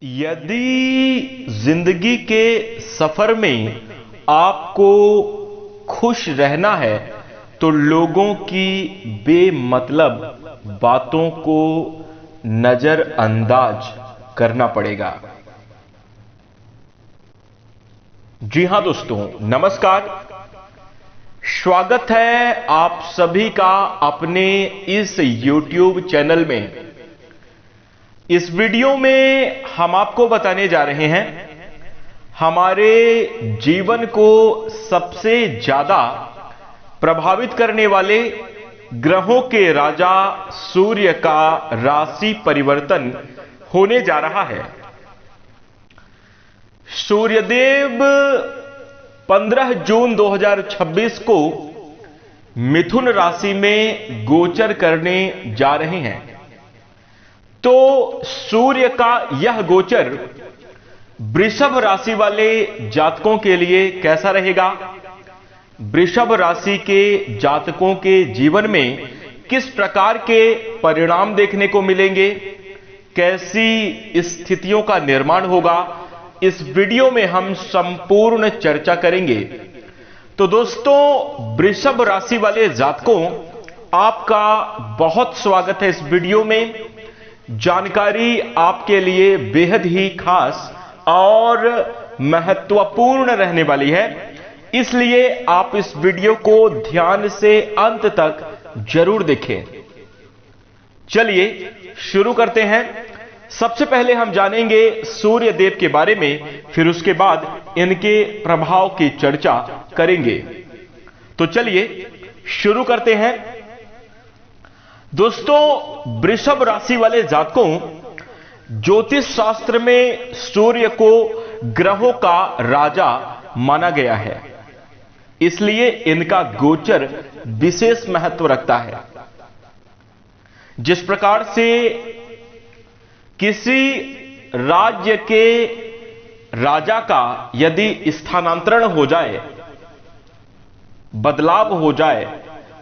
यदि जिंदगी के सफर में आपको खुश रहना है तो लोगों की बेमतलब बातों को नजरअंदाज करना पड़ेगा। जी हां दोस्तों, नमस्कार। स्वागत है आप सभी का अपने इस YouTube चैनल में। इस वीडियो में हम आपको बताने जा रहे हैं हमारे जीवन को सबसे ज्यादा प्रभावित करने वाले ग्रहों के राजा सूर्य का राशि परिवर्तन होने जा रहा है। सूर्यदेव 15 जून 2026 को मिथुन राशि में गोचर करने जा रहे हैं। तो सूर्य का यह गोचर वृषभ राशि वाले जातकों के लिए कैसा रहेगा? वृषभ राशि के जातकों के जीवन में किस प्रकार के परिणाम देखने को मिलेंगे? कैसी स्थितियों का निर्माण होगा? इस वीडियो में हम संपूर्ण चर्चा करेंगे। तो दोस्तों, वृषभ राशि वाले जातकों, आपका बहुत स्वागत है इस वीडियो में। जानकारी आपके लिए बेहद ही खास और महत्वपूर्ण रहने वाली है, इसलिए आप इस वीडियो को ध्यान से अंत तक जरूर देखें। चलिए शुरू करते हैं। सबसे पहले हम जानेंगे सूर्य देव के बारे में, फिर उसके बाद इनके प्रभाव की चर्चा करेंगे। तो चलिए शुरू करते हैं। दोस्तों, वृषभ राशि वाले जातकों, ज्योतिष शास्त्र में सूर्य को ग्रहों का राजा माना गया है, इसलिए इनका गोचर विशेष महत्व रखता है। जिस प्रकार से किसी राज्य के राजा का यदि स्थानांतरण हो जाए, बदलाव हो जाए,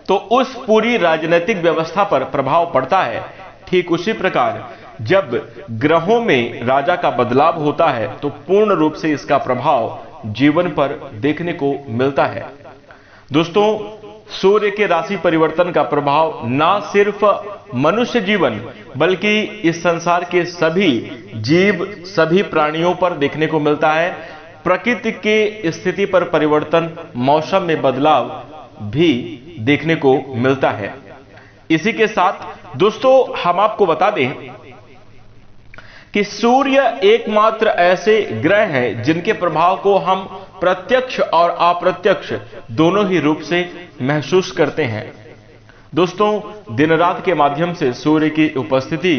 तो उस पूरी राजनीतिक व्यवस्था पर प्रभाव पड़ता है। ठीक उसी प्रकार जब ग्रहों में राजा का बदलाव होता है तो पूर्ण रूप से इसका प्रभाव जीवन पर देखने को मिलता है। दोस्तों, सूर्य के राशि परिवर्तन का प्रभाव ना सिर्फ मनुष्य जीवन बल्कि इस संसार के सभी जीव, सभी प्राणियों पर देखने को मिलता है। प्रकृति के स्थिति पर परिवर्तन, मौसम में बदलाव भी देखने को मिलता है। इसी के साथ दोस्तों, हम आपको बता दें कि सूर्य एकमात्र ऐसे ग्रह हैं जिनके प्रभाव को हम प्रत्यक्ष और अप्रत्यक्ष दोनों ही रूप से महसूस करते हैं। दोस्तों, दिन रात के माध्यम से सूर्य की उपस्थिति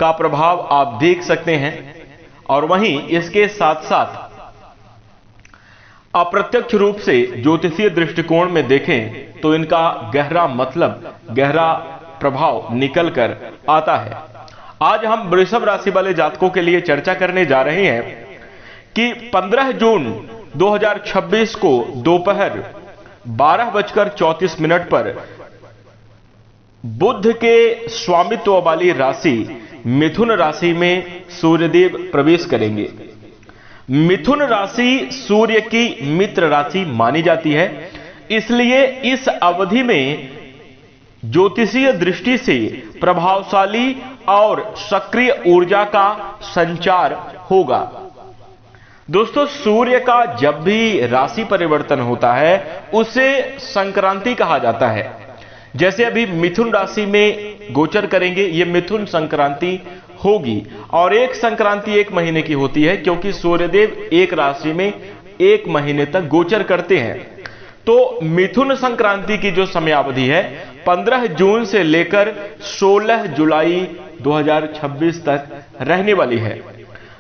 का प्रभाव आप देख सकते हैं, और वहीं इसके साथ साथ अप्रत्यक्ष रूप से ज्योतिषीय दृष्टिकोण में देखें तो इनका गहरा मतलब, गहरा प्रभाव निकल कर आता है। आज हम वृषभ राशि वाले जातकों के लिए चर्चा करने जा रहे हैं कि 15 जून 2026 को दोपहर 12:34 पर बुध के स्वामित्व वाली राशि मिथुन राशि में सूर्यदेव प्रवेश करेंगे। मिथुन राशि सूर्य की मित्र राशि मानी जाती है, इसलिए इस अवधि में ज्योतिषीय दृष्टि से प्रभावशाली और सक्रिय ऊर्जा का संचार होगा। दोस्तों, सूर्य का जब भी राशि परिवर्तन होता है उसे संक्रांति कहा जाता है। जैसे अभी मिथुन राशि में गोचर करेंगे, यह मिथुन संक्रांति होगी, और एक संक्रांति 1 महीने की होती है क्योंकि सूर्यदेव एक राशि में 1 महीने तक गोचर करते हैं। तो मिथुन संक्रांति की जो समयावधि है 15 जून से लेकर 16 जुलाई 2026 तक रहने वाली है।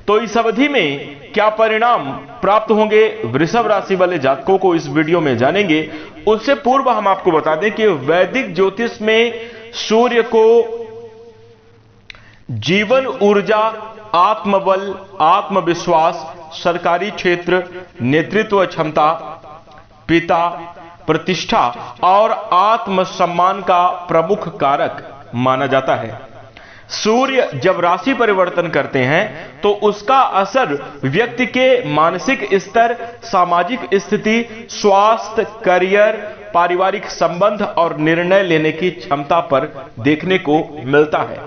तो इस अवधि में क्या परिणाम प्राप्त होंगे वृषभ राशि वाले जातकों को, इस वीडियो में जानेंगे। उससे पूर्व हम आपको बता दें कि वैदिक ज्योतिष में सूर्य को जीवन ऊर्जा, आत्मबल, आत्मविश्वास, सरकारी क्षेत्र, नेतृत्व क्षमता, पिता, प्रतिष्ठा और आत्मसम्मान का प्रमुख कारक माना जाता है। सूर्य जब राशि परिवर्तन करते हैं तो उसका असर व्यक्ति के मानसिक स्तर, सामाजिक स्थिति, स्वास्थ्य, करियर, पारिवारिक संबंध और निर्णय लेने की क्षमता पर देखने को मिलता है।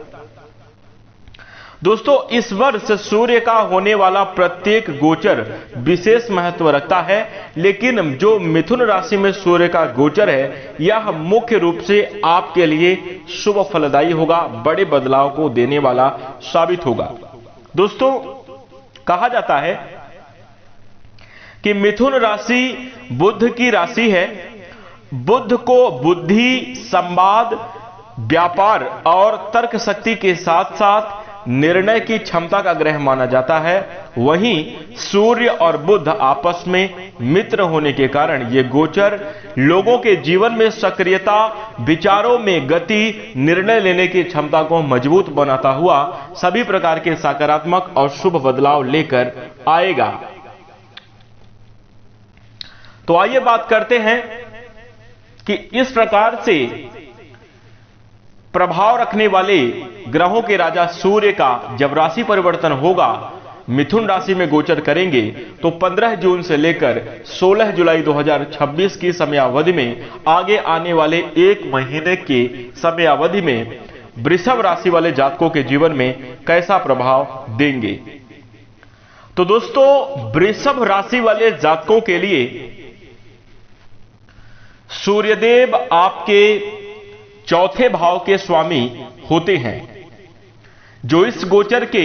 दोस्तों, इस वर्ष सूर्य का होने वाला प्रत्येक गोचर विशेष महत्व रखता है, लेकिन जो मिथुन राशि में सूर्य का गोचर है यह मुख्य रूप से आपके लिए शुभ फलदायी होगा, बड़े बदलाव को देने वाला साबित होगा। दोस्तों, कहा जाता है कि मिथुन राशि बुध की राशि है। बुध को बुद्धि, संवाद, व्यापार और तर्क शक्ति के साथ साथ निर्णय की क्षमता का ग्रह माना जाता है। वहीं सूर्य और बुध आपस में मित्र होने के कारण यह गोचर लोगों के जीवन में सक्रियता, विचारों में गति, निर्णय लेने की क्षमता को मजबूत बनाता हुआ सभी प्रकार के सकारात्मक और शुभ बदलाव लेकर आएगा। तो आइए बात करते हैं कि इस प्रकार से प्रभाव रखने वाले ग्रहों के राजा सूर्य का जब राशि परिवर्तन होगा, मिथुन राशि में गोचर करेंगे, तो 15 जून से लेकर 16 जुलाई 2026 की समयावधि में आगे आने वाले एक महीने की समयावधि में वृषभ राशि वाले जातकों के जीवन में कैसा प्रभाव देंगे। तो दोस्तों, वृषभ राशि वाले जातकों के लिए सूर्यदेव आपके चौथे भाव के स्वामी होते हैं, जो इस गोचर के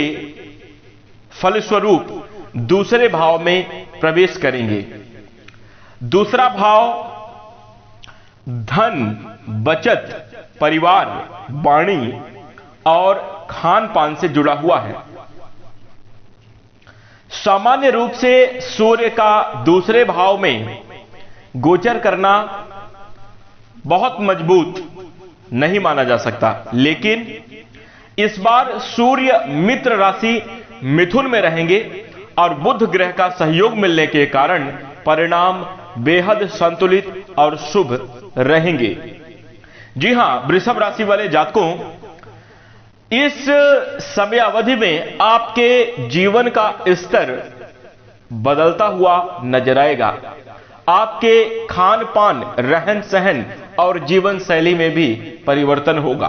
फलस्वरूप दूसरे भाव में प्रवेश करेंगे। दूसरा भाव धन, बचत, परिवार, वाणी और खान पान से जुड़ा हुआ है। सामान्य रूप से सूर्य का दूसरे भाव में गोचर करना बहुत मजबूत नहीं माना जा सकता, लेकिन इस बार सूर्य मित्र राशि मिथुन में रहेंगे और बुध ग्रह का सहयोग मिलने के कारण परिणाम बेहद संतुलित और शुभ रहेंगे। जी हां, वृषभ राशि वाले जातकों, इस समय अवधि में आपके जीवन का स्तर बदलता हुआ नजर आएगा। आपके खान पान, रहन सहन और जीवन शैली में भी परिवर्तन होगा।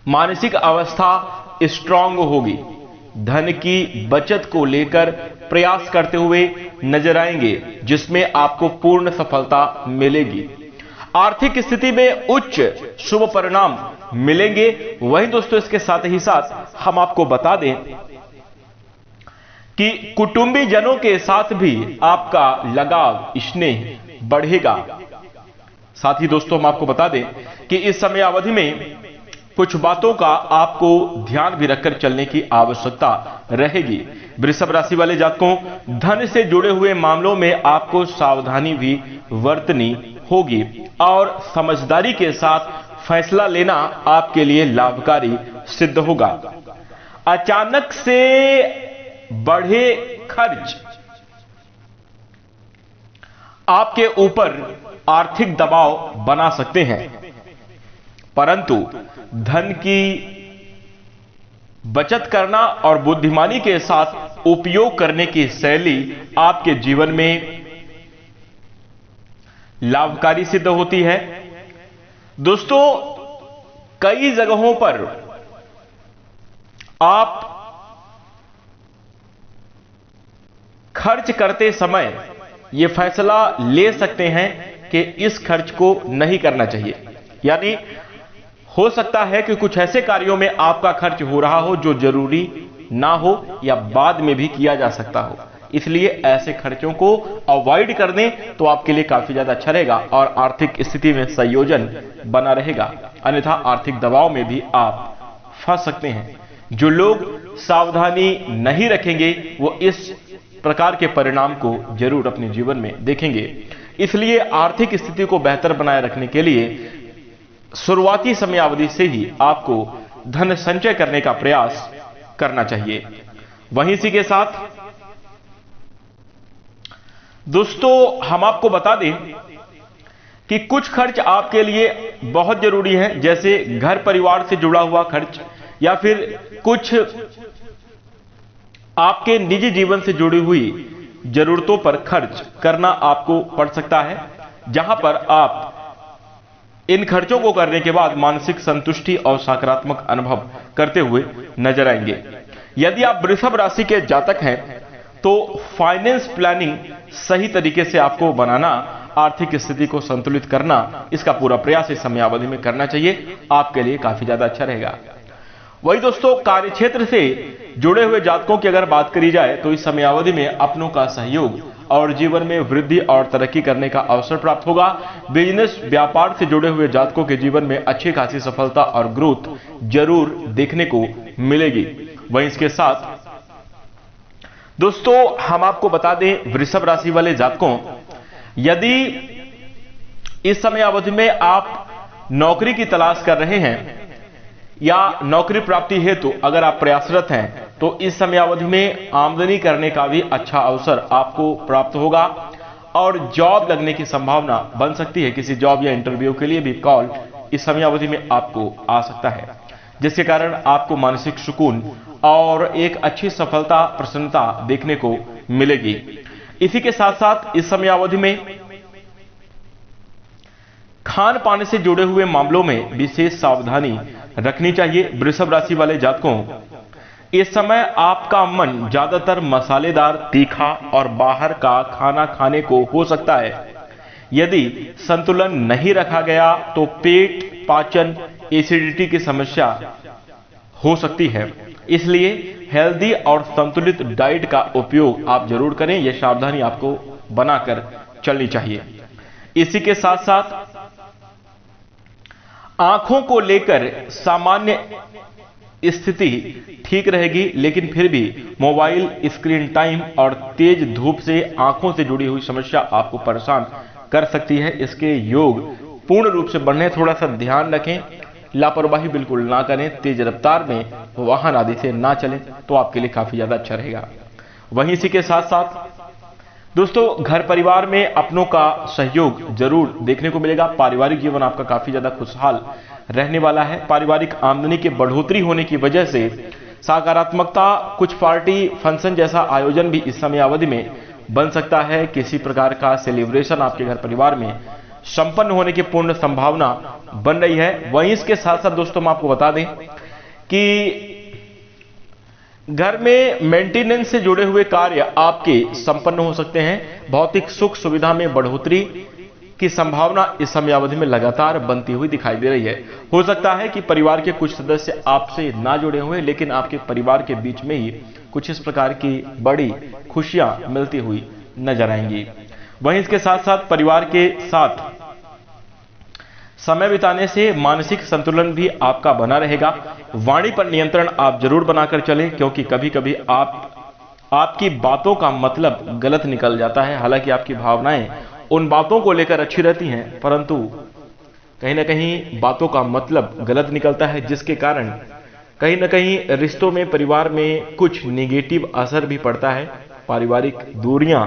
मानसिक अवस्था स्ट्रांग होगी। धन की बचत को लेकर प्रयास करते हुए नजर आएंगे, जिसमें आपको पूर्ण सफलता मिलेगी। आर्थिक स्थिति में उच्च शुभ परिणाम मिलेंगे। वहीं दोस्तों, इसके साथ ही साथ हम आपको बता दें कि कुटुंबी जनों के साथ भी आपका लगाव, स्नेह बढ़ेगा। साथ ही दोस्तों, हम आपको बता दें कि इस समय अवधि में कुछ बातों का आपको ध्यान भी रखकर चलने की आवश्यकता रहेगी। वृषभ राशि वाले जातकों, धन से जुड़े हुए मामलों में आपको सावधानी भी बरतनी होगी और समझदारी के साथ फैसला लेना आपके लिए लाभकारी सिद्ध होगा। अचानक से बढ़े खर्च आपके ऊपर आर्थिक दबाव बना सकते हैं, परंतु धन की बचत करना और बुद्धिमानी के साथ उपयोग करने की शैली आपके जीवन में लाभकारी सिद्ध होती है। दोस्तों, कई जगहों पर आप खर्च करते समय यह फैसला ले सकते हैं कि इस खर्च को नहीं करना चाहिए। यानी हो सकता है कि कुछ ऐसे कार्यों में आपका खर्च हो रहा हो जो जरूरी ना हो या बाद में भी किया जा सकता हो, इसलिए ऐसे खर्चों को अवॉइड कर दें तो आपके लिए काफी ज्यादा अच्छा रहेगा और आर्थिक स्थिति में संयोजन बना रहेगा। अन्यथा आर्थिक दबाव में भी आप फंस सकते हैं। जो लोग सावधानी नहीं रखेंगे वो इस प्रकार के परिणाम को जरूर अपने जीवन में देखेंगे। इसलिए आर्थिक स्थिति को बेहतर बनाए रखने के लिए शुरुआती समयावधि से ही आपको धन संचय करने का प्रयास करना चाहिए। वहीं इसी के साथ दोस्तों, हम आपको बता दें कि कुछ खर्च आपके लिए बहुत जरूरी है, जैसे घर परिवार से जुड़ा हुआ खर्च या फिर कुछ आपके निजी जीवन से जुड़ी हुई जरूरतों पर खर्च करना आपको पड़ सकता है, जहां पर आप इन खर्चों को करने के बाद मानसिक संतुष्टि और सकारात्मक अनुभव करते हुए नजर आएंगे। यदि आप वृषभ राशि के जातक हैं तो फाइनेंस प्लानिंग सही तरीके से आपको बनाना, आर्थिक स्थिति को संतुलित करना, इसका पूरा प्रयास इस समयावधि में करना चाहिए, आपके लिए काफी ज्यादा अच्छा रहेगा। वही दोस्तों, कार्यक्षेत्र से जुड़े हुए जातकों की अगर बात करी जाए तो इस समयावधि में अपनों का सहयोग और जीवन में वृद्धि और तरक्की करने का अवसर प्राप्त होगा। बिजनेस व्यापार से जुड़े हुए जातकों के जीवन में अच्छी खासी सफलता और ग्रोथ जरूर देखने को मिलेगी। वहीं इसके साथ दोस्तों हम आपको बता दें, वृषभ राशि वाले जातकों, यदि इस समय अवधि में आप नौकरी की तलाश कर रहे हैं या नौकरी प्राप्ति हेतु अगर आप प्रयासरत हैं तो इस समय अवधि में आमदनी करने का भी अच्छा अवसर आपको प्राप्त होगा और जॉब लगने की संभावना बन सकती है। किसी जॉब या इंटरव्यू के लिए भी कॉल इस समय अवधि में आपको आ सकता है, जिसके कारण आपको मानसिक सुकून और एक अच्छी सफलता, प्रसन्नता देखने को मिलेगी। इसी के साथ साथ इस समय अवधि में खान पान से जुड़े हुए मामलों में विशेष सावधानी रखनी चाहिए। वृषभ राशि वाले जातकों, इस समय आपका मन ज्यादातर मसालेदार, तीखा और बाहर का खाना खाने को हो सकता है। यदि संतुलन नहीं रखा गया तो पेट, पाचन, एसिडिटी की समस्या हो सकती है। इसलिए हेल्दी और संतुलित डाइट का उपयोग आप जरूर करें, यह सावधानी आपको बनाकर चलनी चाहिए। इसी के साथ साथ आंखों को लेकर सामान्य स्थिति ठीक रहेगी, लेकिन फिर भी मोबाइल स्क्रीन टाइम और तेज धूप से आंखों से जुड़ी हुई समस्या आपको परेशान कर सकती है। इसके योग पूर्ण रूप से बढ़ने थोड़ा सा ध्यान रखें, लापरवाही बिल्कुल ना करें, तेज रफ्तार में वाहन आदि से ना चलें तो आपके लिए काफी ज्यादा अच्छा रहेगा। वहीं इसी के साथ साथ दोस्तों घर परिवार में अपनों का सहयोग जरूर देखने को मिलेगा। पारिवारिक जीवन आपका काफी ज्यादा खुशहाल रहने वाला है। पारिवारिक आमदनी के बढ़ोतरी होने की वजह से सकारात्मकता, कुछ पार्टी फंक्शन जैसा आयोजन भी इस समय अवधि में बन सकता है। किसी प्रकार का सेलिब्रेशन आपके घर परिवार में संपन्न होने की पूर्ण संभावना बन रही है। वहीं इसके साथ साथ दोस्तों हम आपको बता दें कि घर में मेंटेनेंस से जुड़े हुए कार्य आपके संपन्न हो सकते हैं। भौतिक सुख सुविधा में बढ़ोतरी की संभावना इस समयावधि में लगातार बनती हुई दिखाई दे रही है। हो सकता है कि परिवार के कुछ सदस्य आपसे ना जुड़े हुए, लेकिन आपके परिवार के बीच में ही कुछ इस प्रकार की बड़ी खुशियां मिलती हुई नजर आएंगी। वहीं इसके साथ साथ परिवार के साथ समय बिताने से मानसिक संतुलन भी आपका बना रहेगा। वाणी पर नियंत्रण आप जरूर बनाकर चलें, क्योंकि कभी कभी आपकी बातों का मतलब गलत निकल जाता है। हालांकि आपकी भावनाएं उन बातों को लेकर अच्छी रहती हैं, परंतु कहीं ना कहीं बातों का मतलब गलत निकलता है, जिसके कारण कहीं ना कहीं रिश्तों में, परिवार में कुछ निगेटिव असर भी पड़ता है। पारिवारिक दूरियां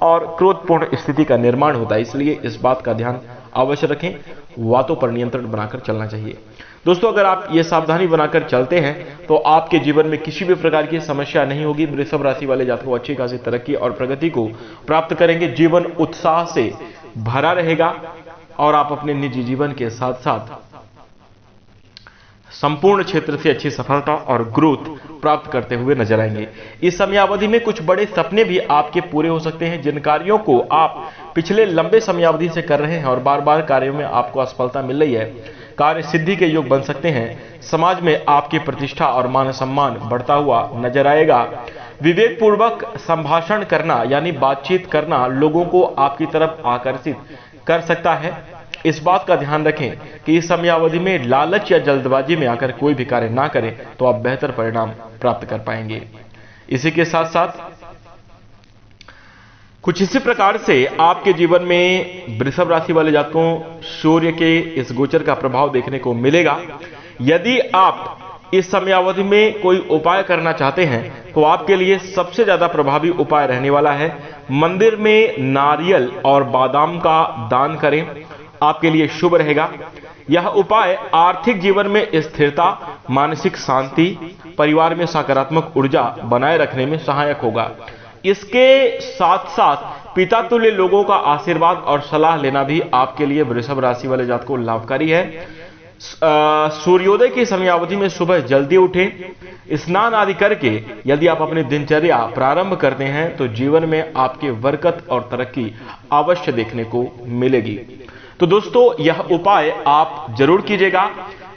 और क्रोधपूर्ण स्थिति का निर्माण होता है। इसलिए इस बात का ध्यान अवश्य रखें, बातों पर नियंत्रण बनाकर चलना चाहिए। दोस्तों अगर आप ये सावधानी बनाकर चलते हैं तो आपके जीवन में किसी भी प्रकार की समस्या नहीं होगी। वृषभ राशि वाले जातकों को अच्छी खासी तरक्की और प्रगति को प्राप्त करेंगे। जीवन उत्साह से भरा रहेगा और आप अपने निजी जीवन के साथ साथ संपूर्ण क्षेत्र से अच्छी सफलता और ग्रोथ प्राप्त करते हुए नजर आएंगे। इस समयावधि में कुछ बड़े सपने भी आपके पूरे हो सकते हैं, जिन कार्यों को आप पिछले लंबे समयावधि से कर रहे हैं और बार बार कार्यों में आपको असफलता मिल रही है। कार्य सिद्धि के योग बन सकते हैं। समाज में आपकी प्रतिष्ठा और मान सम्मान बढ़ता हुआ नजर आएगा। विवेक पूर्वक संभाषण करना यानी बातचीत करना लोगों को आपकी तरफ आकर्षित कर सकता है। इस बात का ध्यान रखें कि इस समयावधि में लालच या जल्दबाजी में आकर कोई भी कार्य ना करें तो आप बेहतर परिणाम प्राप्त कर पाएंगे। इसी के साथ साथ कुछ इसी प्रकार से आपके जीवन में वृषभ राशि वाले जातकों सूर्य के इस गोचर का प्रभाव देखने को मिलेगा। यदि आप इस समयावधि में कोई उपाय करना चाहते हैं तो आपके लिए सबसे ज्यादा प्रभावी उपाय रहने वाला है मंदिर में नारियल और बादाम का दान करें। आपके लिए शुभ रहेगा। यह उपाय आर्थिक जीवन में स्थिरता, मानसिक शांति, परिवार में सकारात्मक ऊर्जा बनाए रखने में सहायक होगा। इसके साथ साथ पिता तुल्य लोगों का आशीर्वाद और सलाह लेना भी आपके लिए वृषभ राशि वाले जातकों को लाभकारी है। सूर्योदय की समयावधि में सुबह जल्दी उठें। स्नान आदि करके यदि आप अपनी दिनचर्या प्रारंभ करते हैं तो जीवन में आपके बरकत और तरक्की अवश्य देखने को मिलेगी। तो दोस्तों, यह उपाय आप जरूर कीजिएगा।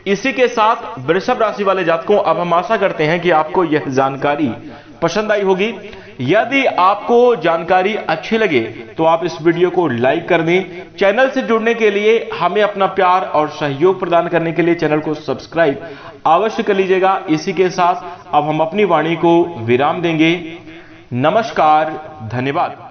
इसी के साथ वृषभ राशि वाले जातकों, अब हम आशा करते हैं कि आपको यह जानकारी पसंद आई होगी। यदि आपको जानकारी अच्छी लगे तो आप इस वीडियो को लाइक कर दें। चैनल से जुड़ने के लिए, हमें अपना प्यार और सहयोग प्रदान करने के लिए चैनल को सब्सक्राइब अवश्य कर लीजिएगा। इसी के साथ अब हम अपनी वाणी को विराम देंगे। नमस्कार, धन्यवाद।